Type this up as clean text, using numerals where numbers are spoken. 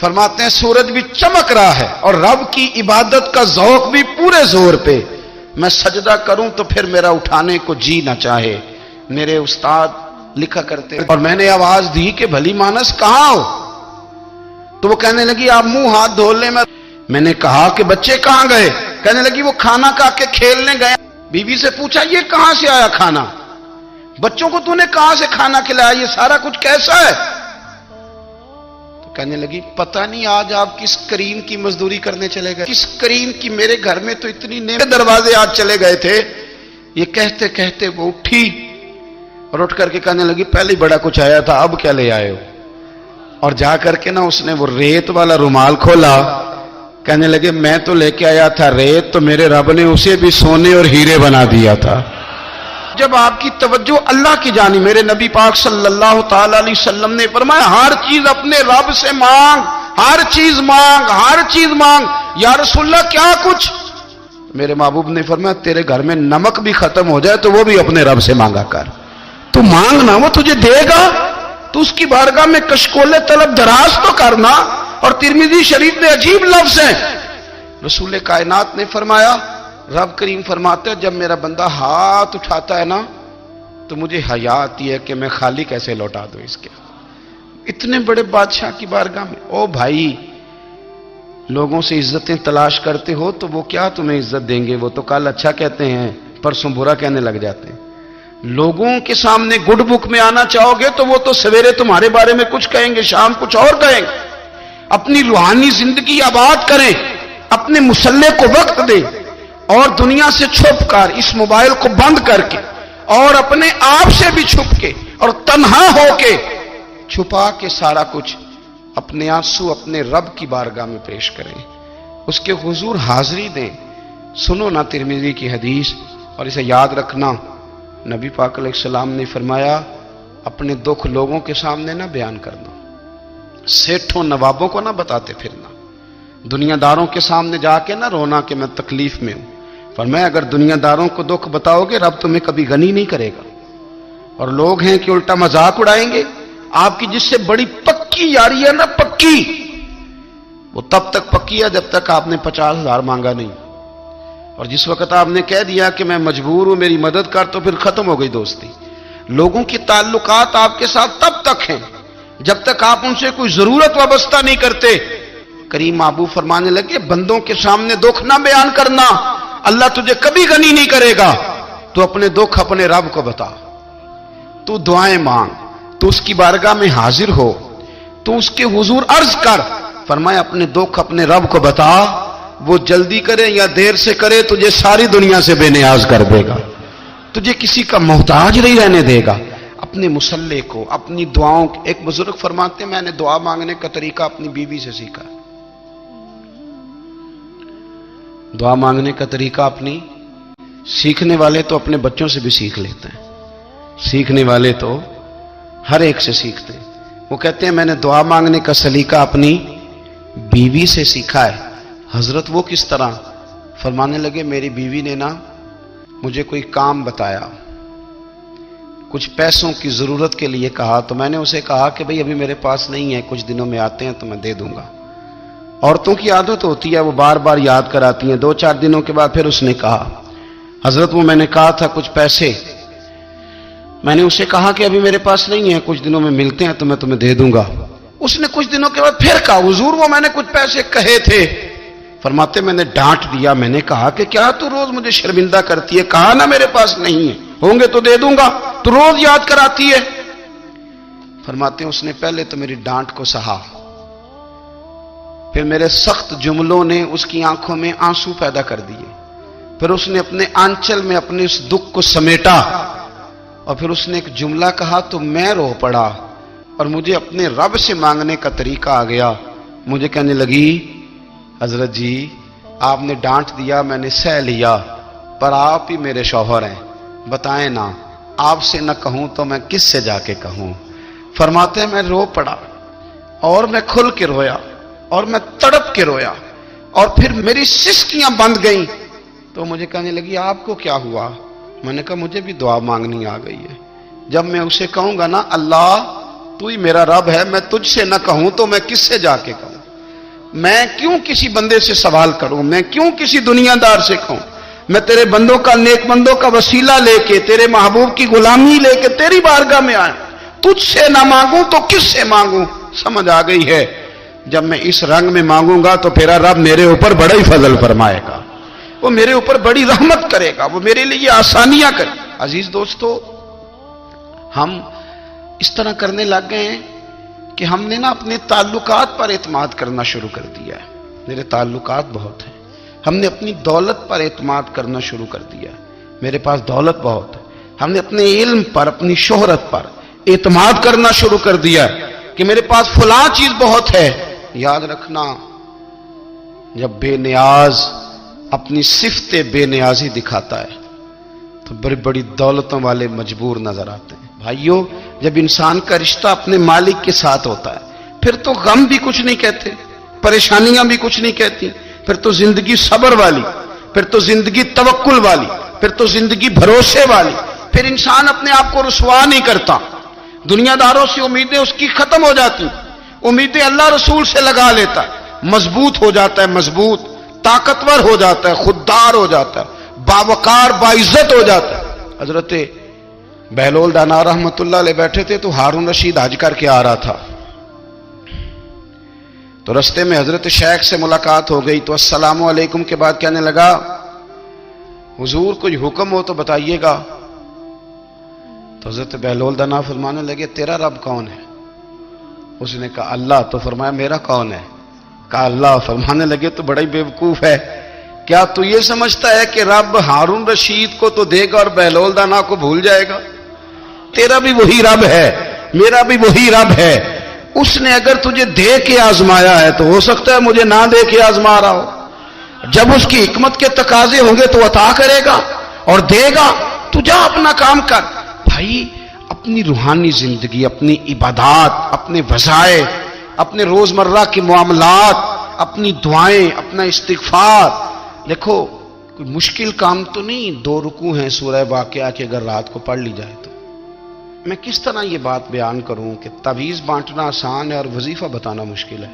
فرماتے ہیں سورج بھی چمک رہا ہے اور رب کی عبادت کا ذوق بھی پورے زور پہ، میں سجدہ کروں تو پھر میرا اٹھانے کو جی نہ چاہے۔ میرے استاد لکھا کرتے اور میں نے آواز دی کہ بھلی مانس کہاں ہو؟ تو وہ کہنے لگی آپ منہ ہاتھ دھو لیں۔ میں نے کہا کہ بچے کہاں گئے؟ کہنے لگی وہ کھانا کھا کے کھیلنے گئے۔ بیوی سے پوچھا یہ کہاں سے آیا کھانا؟ بچوں کو تو نے کہاں سے کھانا کھلایا؟ یہ سارا کچھ کیسا ہے؟ تو کہنے لگی پتہ نہیں آج آپ کس کریم کی مزدوری کرنے چلے گئے، کس کریم کی، میرے گھر میں تو اتنی نعمتیں، دروازے آج چلے گئے تھے۔ یہ کہتے کہتے وہ اٹھی اور اٹھ کر کے کہنے لگی پہلے بڑا کچھ آیا تھا، اب کیا لے آئے ہو؟ اور جا کر کے نا اس نے وہ ریت والا رومال کھولا، کہنے لگے میں تو لے کے آیا تھا ریت، تو میرے رب نے اسے بھی سونے اور ہیرے بنا دیا تھا۔ جب آپ کی توجہ اللہ کی جانب، میرے نبی پاک صلی اللہ تعالی علیہ وسلم نے فرمایا ہر چیز اپنے رب سے مانگ، ہر چیز مانگ، ہر چیز مانگ۔ یا رسول اللہ کیا کچھ؟ میرے محبوب نے فرمایا تیرے گھر میں نمک بھی ختم ہو جائے تو وہ بھی اپنے رب سے مانگا کر، تو مانگنا وہ تجھے دے گا، تو اس کی بارگاہ میں کشکول طلب دراز تو کرنا۔ اور ترمذی شریف میں عجیب لفظ ہیں، رسول کائنات نے فرمایا، رب کریم فرماتا ہے جب میرا بندہ ہاتھ اٹھاتا ہے نا تو مجھے حیا آتی ہے کہ میں خالی کیسے لوٹا دوں اس کے۔ اتنے بڑے بادشاہ کی بارگاہ میں، او بھائی لوگوں سے عزتیں تلاش کرتے ہو تو وہ کیا تمہیں عزت دیں گے؟ وہ تو کل اچھا کہتے ہیں پرسوں برا کہنے لگ جاتے ہیں۔ لوگوں کے سامنے گڈ بک میں آنا چاہو گے تو وہ تو سویرے تمہارے بارے میں کچھ کہیں گے، شام کچھ اور کہیں گے۔ اپنی روحانی زندگی آباد کریں، اپنے مسلح کو وقت دیں، اور دنیا سے چھپ کر اس موبائل کو بند کر کے اور اپنے آپ سے بھی چھپ کے اور تنہا ہو کے چھپا کے سارا کچھ اپنے آنسو اپنے رب کی بارگاہ میں پیش کریں، اس کے حضور حاضری دیں۔ سنو نا ترمذی کی حدیث، اور اسے یاد رکھنا، نبی پاک علیہ السلام نے فرمایا اپنے دکھ لوگوں کے سامنے نہ بیان کرنا، سیٹھوں نوابوں کو نہ بتاتے پھرنا، دنیا داروں کے سامنے جا کے نہ رونا کہ میں تکلیف میں ہوں۔ فرمایا اگر دنیا داروں کو دکھ بتاؤ گے رب تمہیں کبھی غنی نہیں کرے گا۔ اور لوگ ہیں کہ الٹا مذاق اڑائیں گے آپ کی، جس سے بڑی پکی یاری ہے نا، پکی، وہ تب تک پکی ہے جب تک آپ نے 50,000 مانگا نہیں، اور جس وقت آپ نے کہہ دیا کہ میں مجبور ہوں میری مدد کر تو پھر ختم ہو گئی دوستی۔ لوگوں کے تعلقات آپ کے ساتھ تب تک ہیں جب تک آپ ان سے کوئی ضرورت وابستہ نہیں کرتے۔ کریم محبوب فرمانے لگے بندوں کے سامنے دکھ نہ بیان کرنا، اللہ تجھے کبھی غنی نہیں کرے گا۔ تو اپنے دکھ اپنے رب کو بتا، تو دعائیں مانگ، تو اس کی بارگاہ میں حاضر ہو، تو اس کے حضور عرض کر۔ فرمایا اپنے دکھ اپنے رب کو بتا، وہ جلدی کرے یا دیر سے کرے تجھے ساری دنیا سے بے نیاز کر دے گا، تجھے کسی کا محتاج نہیں رہنے دے گا۔ اپنے مسلح کو، اپنی دعاؤں، ایک بزرگ فرماتے ہیں میں نے دعا مانگنے کا طریقہ اپنی بیوی سے سیکھا، دعا مانگنے کا طریقہ اپنی، سیکھنے والے تو اپنے بچوں سے بھی سیکھ لیتے ہیں، سیکھنے والے تو ہر ایک سے سیکھتے ہیں۔ وہ کہتے ہیں میں نے دعا مانگنے کا سلیقہ اپنی بیوی سے سیکھا ہے۔ حضرت وہ کس طرح؟ فرمانے لگے میری بیوی نے نا مجھے کوئی کام بتایا، کچھ پیسوں کی ضرورت کے لیے کہا، تو میں نے اسے کہا کہ بھئی ابھی میرے پاس نہیں ہے، کچھ دنوں میں آتے ہیں تو میں دے دوں گا۔ عورتوں کی عادت ہوتی ہے وہ بار بار یاد کراتی ہیں، 2-4 دنوں کے بعد پھر اس نے کہا حضرت وہ میں نے کہا تھا کچھ پیسے، میں نے اسے کہا کہ ابھی میرے پاس نہیں ہے، کچھ دنوں میں ملتے ہیں تو میں تمہیں دے دوں گا۔ اس نے کچھ دنوں کے بعد پھر کہا حضور وہ میں نے کچھ پیسے کہے تھے۔ فرماتے میں نے ڈانٹ دیا، میں نے کہا کہ کیا تو روز مجھے شرمندہ کرتی ہے، کہا نا میرے پاس نہیں ہے، ہوں گے تو دے دوں گا، تو روز یاد کراتی ہے۔ فرماتے ہیں اس نے پہلے تو میری ڈانٹ کو سہا، پھر میرے سخت جملوں نے اس کی آنکھوں میں آنسو پیدا کر دیے، پھر اس نے اپنے آنچل میں اپنے اس دکھ کو سمیٹا، اور پھر اس نے ایک جملہ کہا تو میں رو پڑا، اور مجھے اپنے رب سے مانگنے کا طریقہ آ گیا۔ مجھے کہنے لگی حضرت جی آپ نے ڈانٹ دیا میں نے سہ لیا، پر آپ ہی میرے شوہر ہیں، بتائیں نا آپ سے نہ کہوں تو میں کس سے جا کے کہوں۔ فرماتے ہیں میں رو پڑا، اور میں کھل کے رویا، اور میں تڑپ کے رویا، اور پھر میری سسکیاں بند گئیں۔ تو مجھے کہنے لگی آپ کو کیا ہوا؟ میں نے کہا مجھے بھی دعا مانگنی آ گئی ہے، جب میں اسے کہوں گا نا اللہ تو ہی میرا رب ہے، میں تجھ سے نہ کہوں تو میں کس سے جا کے کہوں۔ میں کیوں کسی بندے سے سوال کروں, میں کیوں کسی دنیا دار سے کہوں؟ میں تیرے بندوں کا, نیک بندوں کا وسیلہ لے کے, تیرے محبوب کی غلامی لے کے تیری بارگاہ میں آیا. تجھ سے نہ مانگوں تو کس سے مانگوں؟ سمجھ آ گئی ہے. جب میں اس رنگ میں مانگوں گا تو پھر رب میرے اوپر بڑا ہی فضل فرمائے گا, وہ میرے اوپر بڑی رحمت کرے گا, وہ میرے لیے آسانیاں کرے. عزیز دوستو, ہم اس طرح کرنے لگ گئے ہیں کہ ہم نے نا اپنے تعلقات پر اعتماد کرنا شروع کر دیا ہے. میرے تعلقات بہت ہیں. ہم نے اپنی دولت پر اعتماد کرنا شروع کر دیا ہے. میرے پاس دولت بہت ہے. ہم نے اپنے علم پر, اپنی شہرت پر اعتماد کرنا شروع کر دیا ہے کہ میرے پاس فلاں چیز بہت ہے. یاد رکھنا, جب بے نیاز اپنی صفت بے نیازی دکھاتا ہے تو بڑی بڑی دولتوں والے مجبور نظر آتے ہیں. بھائیو, جب انسان کا رشتہ اپنے مالک کے ساتھ ہوتا ہے پھر تو غم بھی کچھ نہیں کہتے, پریشانیاں بھی کچھ نہیں کہتی, پھر تو زندگی صبر والی, پھر تو زندگی توکل والی, پھر تو زندگی بھروسے والی. پھر انسان اپنے آپ کو رسوا نہیں کرتا. دنیا داروں سے امیدیں اس کی ختم ہو جاتی, امیدیں اللہ رسول سے لگا لیتا ہے, مضبوط ہو جاتا ہے, مضبوط, طاقتور ہو جاتا ہے, خوددار ہو جاتا ہے, باوقار باعزت ہو جاتا ہے. حضرت بہلول دانا رحمت اللہ علیہ بیٹھے تھے تو ہارون رشید حج کر کے آ رہا تھا. تو رستے میں حضرت شیخ سے ملاقات ہو گئی تو السلام علیکم کے بعد کہنے لگا, حضور کوئی حکم ہو تو بتائیے گا. تو حضرت بہلول دانا فرمانے لگے, تیرا رب کون ہے؟ اس نے کہا اللہ. تو فرمایا میرا کون ہے؟ کہا اللہ. فرمانے لگے تو بڑا ہی بیوقوف ہے, کیا تو یہ سمجھتا ہے کہ رب ہارون رشید کو تو دے گا اور بہلول دانا کو بھول جائے گا؟ تیرا بھی وہی رب ہے, میرا بھی وہی رب ہے. اس نے اگر تجھے دے کے آزمایا ہے تو ہو سکتا ہے مجھے نہ دے کے آزما رہا ہو. جب اس کی حکمت کے تقاضے ہوں گے تو عطا کرے گا اور دے گا. تو جا اپنا کام کر. بھائی, اپنی روحانی زندگی, اپنی عبادات, اپنے وظائف, اپنے روزمرہ کے معاملات, اپنی دعائیں, اپنا استغفار. دیکھو, کوئی مشکل کام تو نہیں, 2 رکوع ہیں سورہ واقعہ کے, اگر رات کو پڑھ لی جائے تو. میں کس طرح یہ بات بیان کروں کہ تعویذ بانٹنا آسان ہے اور وظیفہ بتانا مشکل ہے؟